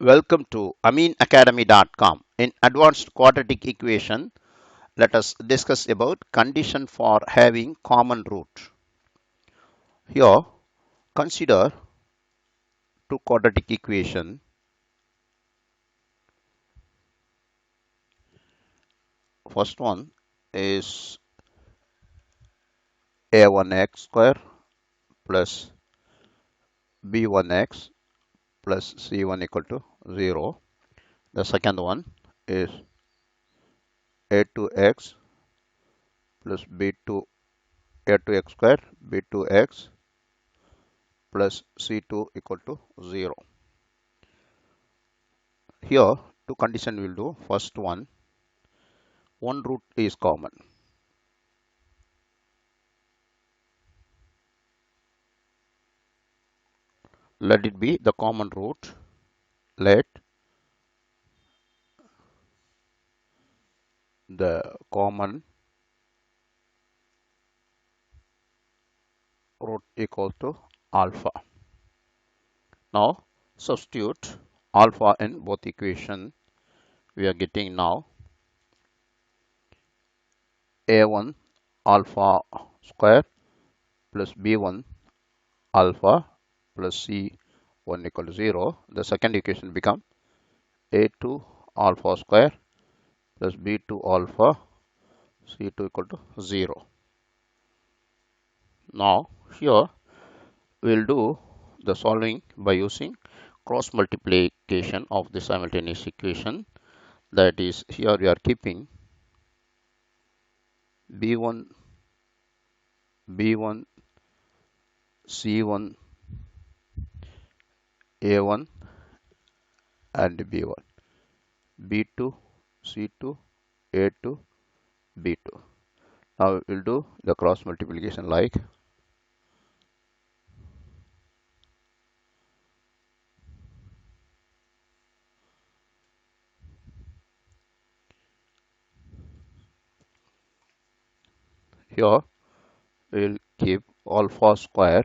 Welcome to aminacademy.com. In advanced quadratic equation, let us discuss about condition for having common root. Here, consider two quadratic equation. First one is a1x square plus b1x plus c1 equal to 0. The second one is a2x plus b2 a2x square b2x plus c2 equal to 0. Here, two condition will do. First one root is common. Let it be the common root. Let the common root equal to alpha. Now substitute alpha in both equation. We are getting now a1 alpha square plus b1 alpha plus c1 equal to 0. The second equation become a2 alpha square plus b2 alpha c2 equal to 0. Now here we'll do the solving by using cross multiplication of the simultaneous equation. That is, here we are keeping b1 b1 c1 a1 and b1 b2 c2 a2 b2. Now we'll do the cross multiplication like here. We'll keep alpha square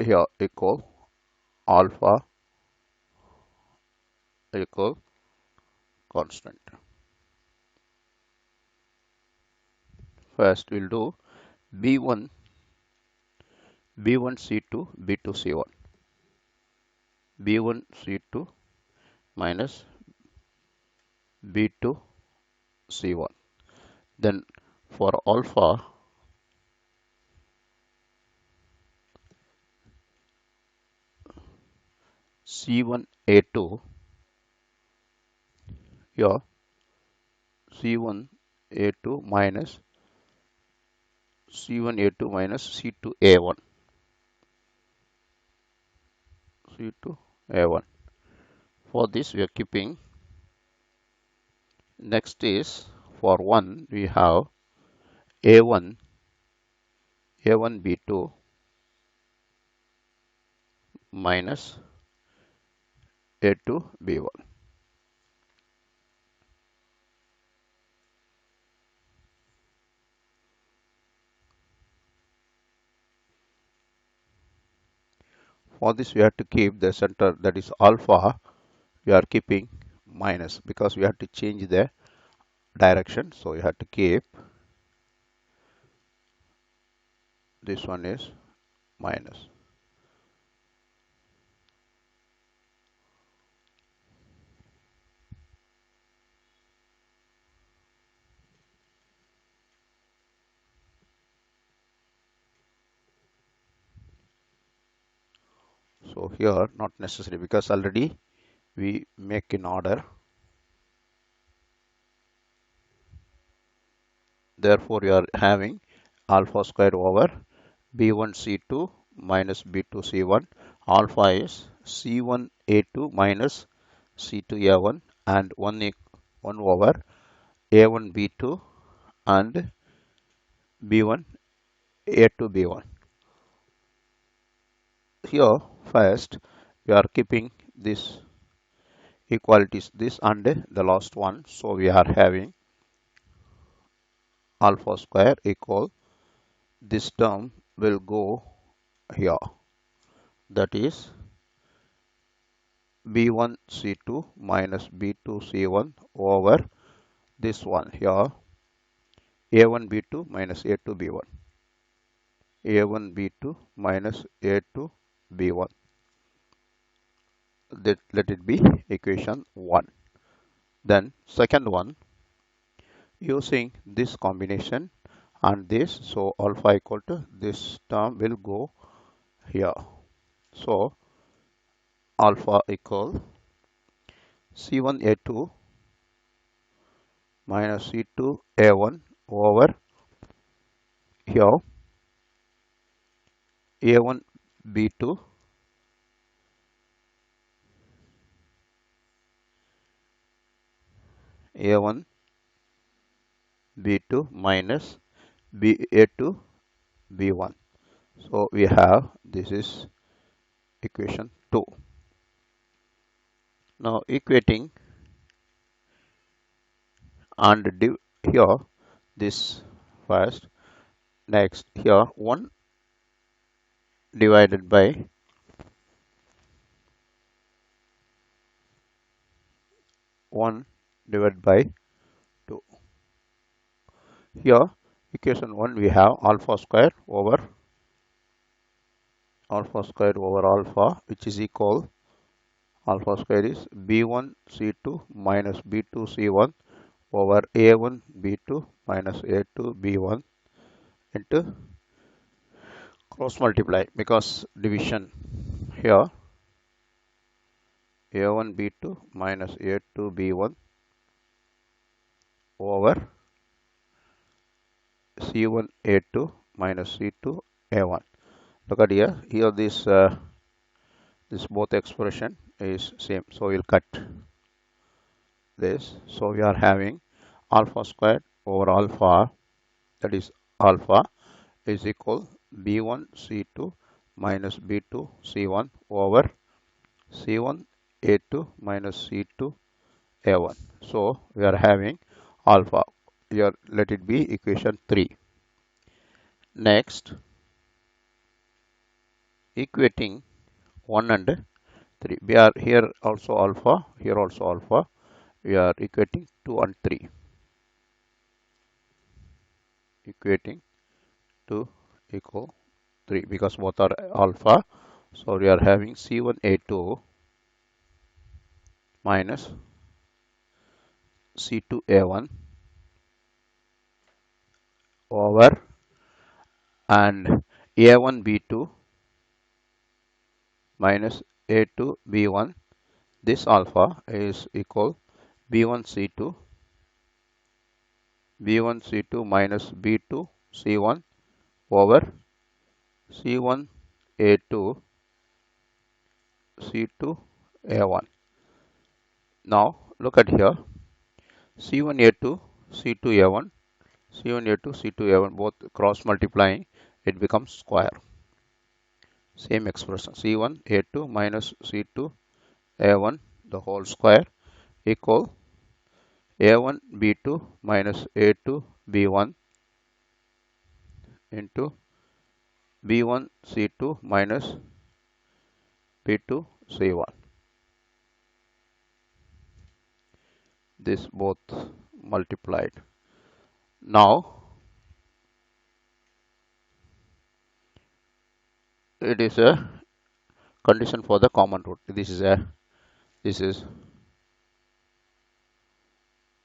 here equal alpha equal constant. First we'll do b1 b1 c2 b2 c1 b1 c2 minus b2 c1. Then for alpha c1 a2 here c1 a2 minus c1 a2 minus c2 a1 c2 a1. For this we are keeping. Next is for 1 we have a1 a1 b2 minus a2 b1. For this we have to keep the center, that is alpha, we are keeping minus because we have to change the direction, so we have to keep this one is minus. So here not necessary because already we make in order, therefore we are having alpha squared over b1 c2 minus b2 c1. Alpha is c1 a2 minus c2 a1 and 1 over a1 b2 and b1 a2 b1. Here first we are keeping this equalities, this and the last one, so we are having alpha square equal, this term will go here, that is B1 C2 minus B2 C1 over this one here A1 B2 minus A2 B1, A1 B2 minus A2 B1. Let it be equation 1. Then second one, using this combination and this, so alpha equal to this term will go here. So alpha equal C1 A2 minus C2 A1 over here A1 B2 A1 B2 minus A2 B1. So we have this is equation 2. Now equating and here this first, next here 1 divided by 1 divided by 2. Here equation 1 we have alpha square over alpha which is equal alpha square is B1 C2 minus B2 C1 over A1 B2 minus A2 B1 into cross multiply because division here A1 B2 minus A2 B1 over C1 A2 minus C2 A1. Look at here this both expression is same, so we'll cut this. So we are having alpha squared over alpha, that is alpha is equal B1 C2 minus B2 C1 over C1 A2 minus C2 A1. So we are having alpha. Here let it be equation 3. Next, equating 1 and 3. We are here also alpha, here also alpha. We are equating 2 and 3. Equating 2 equal 3 because both are alpha. So we are having C1A2 minus C2A1 over and A1B2 minus A2B1. This alpha is equal B1C2 minus B2C1 over C1A2 C2A1. Now look at here C1A2 C2A1 C1A2 C2A1 both cross multiplying, it becomes square. Same expression C1A2 minus C2A1 the whole square equal A1 B2 minus A2 B1 into B1 C2 minus B2 C1. This both multiplied. Now it is a condition for the common root. This is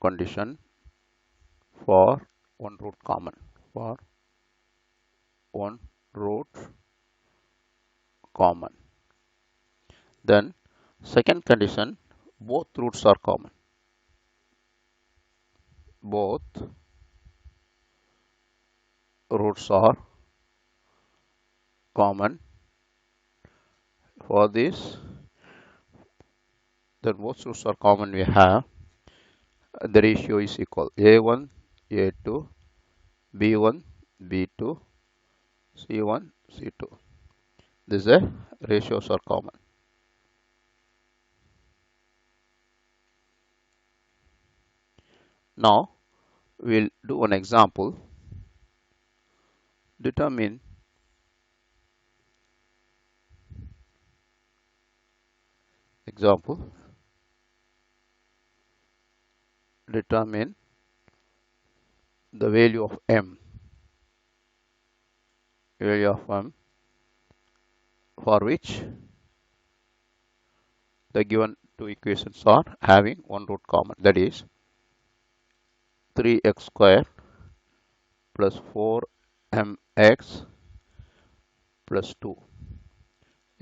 condition for one root common, for one root common. Then second condition, both roots are common. Both roots are common. For this, then both roots are common. We have the ratio is equal A1 A2 B1 B2 C1 C2. This is a ratios are common. Now we'll do an example. Determine Example, determine the value of m for which the given two equations are having one root common, that is 3x square plus 4mx plus 2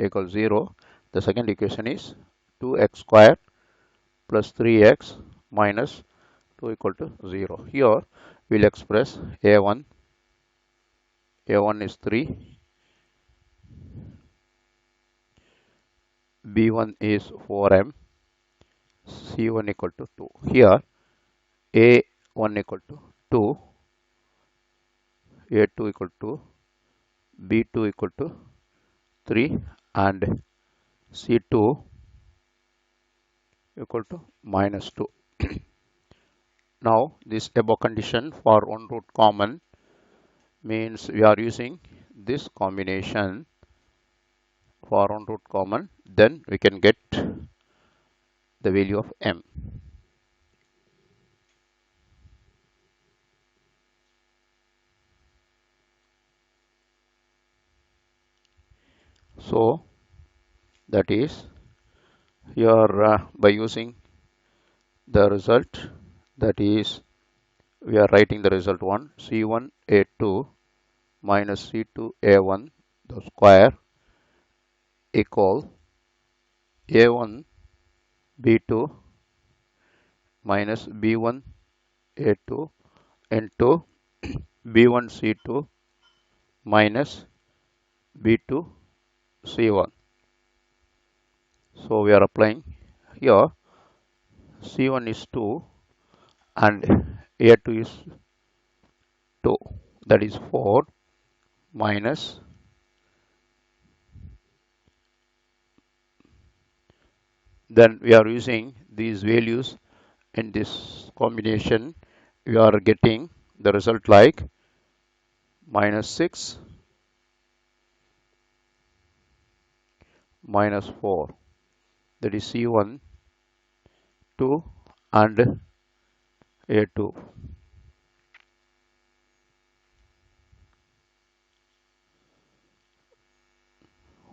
equals 0. The second equation is 2x square plus 3x minus 2 equal to 0. Here we'll express a1 is 3, b1 is 4m, c1 equal to 2. Here a1 equal to 2, a2 equal to b2 equal to 3 and c2 equal to minus 2. Now this above condition for one root common means we are using this combination for one root common, then we can get the value of m. So that is here by using the result, that is we are writing the result 1 c1 a2 minus c2 a1 the square equal a1 b2 minus b1 a2 into b1 c2 minus b2 c1. So we are applying here c1 is 2 and a2 is 2, that is 4 minus, then we are using these values in this combination, we are getting the result like minus 6 minus 4, that is c1 2 and a2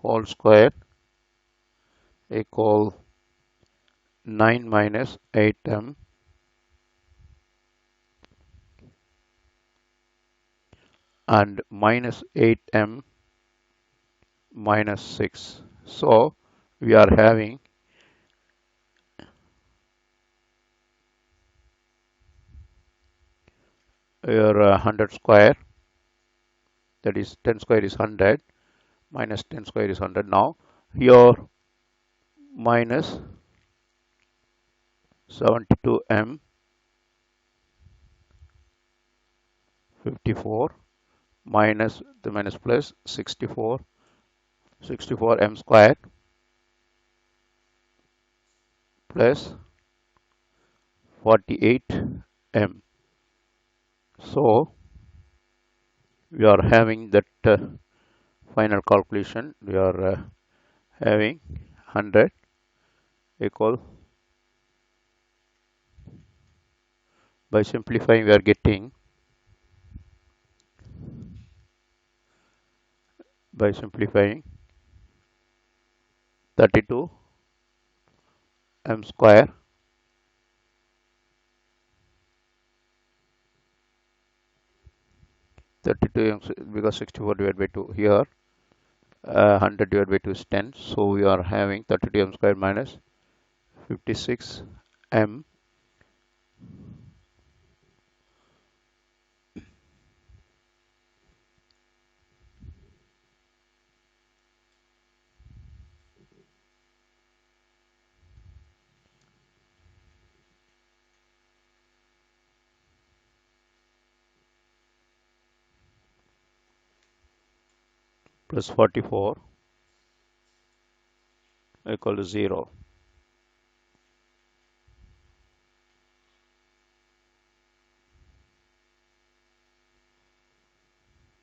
whole square equal 9 minus 8m and minus 8m minus 6. So we are having your 100 square, that is 10 square is 100 minus 10 square is 100. Now here minus 72m 54 minus the minus plus 64m square plus 48m. So we are having that final calculation, we are having 100 equal, by simplifying we are getting, by simplifying 32 m square because 64 divided by 2 here 100 divided by 2 is 10, so we are having 32 m square minus 56 m plus 44 equal to 0.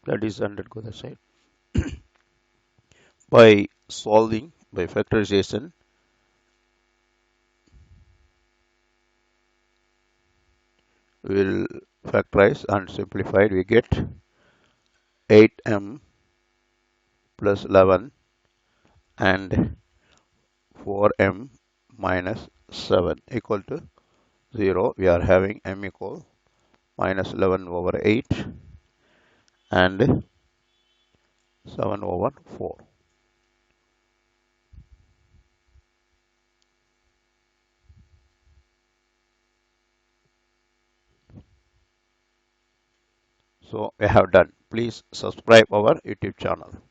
That is 100 go that side. By solving by factorization, We'll factorize and simplify. We get 8m plus 11 and 4m minus 7 equal to 0. We are having m equal minus 11 over 8 and 7 over 4. So we have done. Please subscribe our YouTube channel.